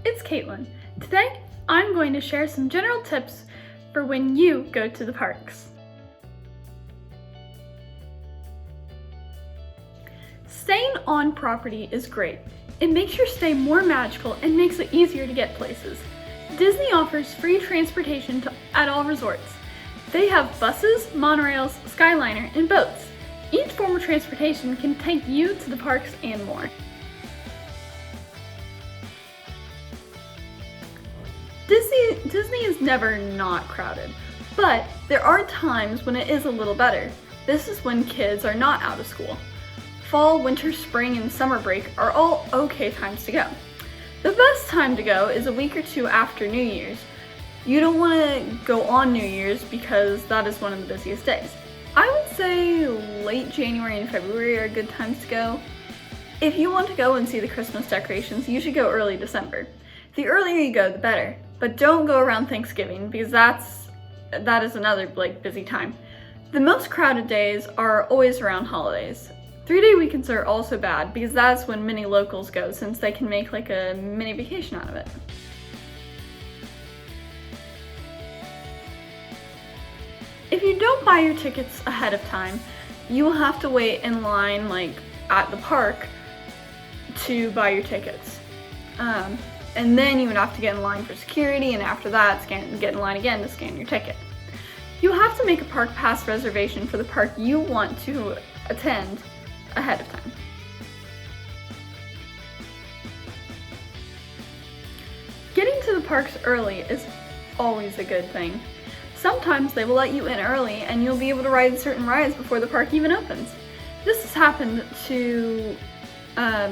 it's Katelynn. Today, I'm going to share some general tips for when you go to the parks. Staying on property is great. It makes your stay more magical and makes it easier to get places. Disney offers free transportation at all resorts. They have buses, monorails, Skyliner, and boats. Each form of transportation can take you to the parks and more. Disney is never not crowded, but there are times when it is a little better. This is when kids are not out of school. Fall, winter, spring, and summer break are all okay times to go. The best time to go is a week or two after New Year's. You don't want to go on New Year's because that is one of the busiest days. I would say late January and February are good times to go. If you want to go and see the Christmas decorations, you should go early December. The earlier you go, the better. But don't go around Thanksgiving because that is another busy time. The most crowded days are always around holidays. 3-day weekends are also bad because that's when many locals go, since they can make a mini vacation out of it. If you don't buy your tickets ahead of time, you will have to wait in line at the park to buy your tickets. And then you would have to get in line for security, and after that, get in line again to scan your ticket. You have to make a park pass reservation for the park you want to attend ahead of time. Getting to the parks early is always a good thing. Sometimes they will let you in early and you'll be able to ride certain rides before the park even opens. This has happened to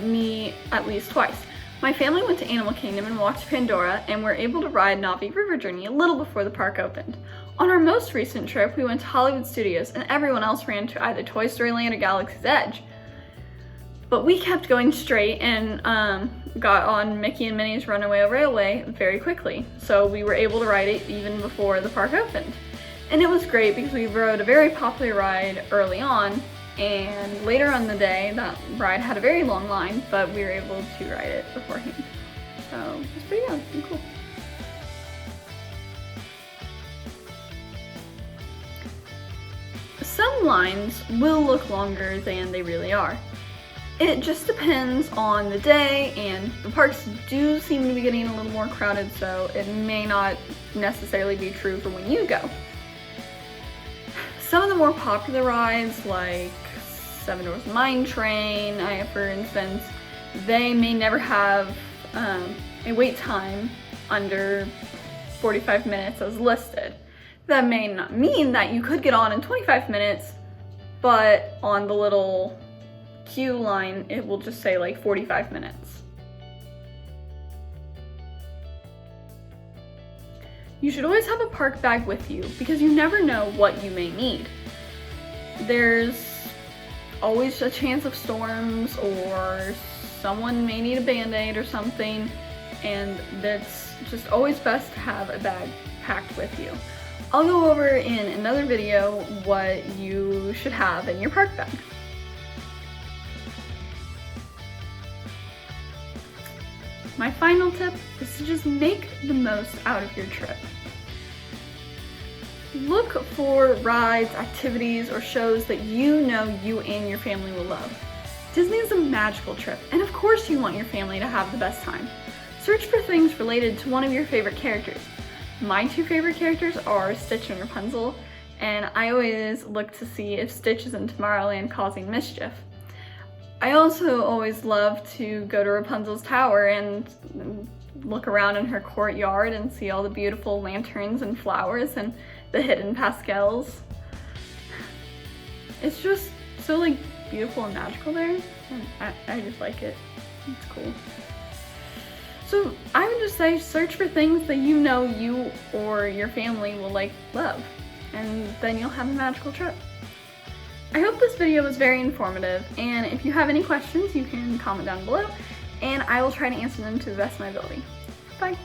me at least twice. My family went to Animal Kingdom and walked to Pandora and were able to ride Navi River Journey a little before the park opened. On our most recent trip, we went to Hollywood Studios and everyone else ran to either Toy Story Land or Galaxy's Edge. But we kept going straight and got on Mickey and Minnie's Runaway Railway very quickly. So we were able to ride it even before the park opened. And it was great because we rode a very popular ride early on, and later on in the day, that ride had a very long line, but we were able to ride it beforehand. So it's pretty good and cool. Some lines will look longer than they really are. It just depends on the day, and the parks do seem to be getting a little more crowded, so it may not necessarily be true for when you go. Some of the more popular rides, like Seven Dwarfs Mine Train, for instance, they may never have a wait time under 45 minutes as listed. That may not mean that you could get on in 25 minutes, but on the little queue line, it will just say 45 minutes. You should always have a park bag with you because you never know what you may need. There's always a chance of storms, or someone may need a band-aid or something, and that's just always best to have a bag packed with you. I'll go over in another video what you should have in your park bag. My final tip is to just make the most out of your trip. Look for rides, activities, or shows that you know you and your family will love. Disney is a magical trip, and of course you want your family to have the best time. Search for things related to one of your favorite characters. My two favorite characters are Stitch and Rapunzel, and I always look to see if Stitch is in Tomorrowland causing mischief. I also always love to go to Rapunzel's tower and look around in her courtyard and see all the beautiful lanterns and flowers and the hidden pastels. It's just so beautiful and magical there, and I just like it. It's cool. So I would just say search for things that you know you or your family will love, and then you'll have a magical trip. I hope this video was very informative, and if you have any questions, you can comment down below, and I will try to answer them to the best of my ability. Bye!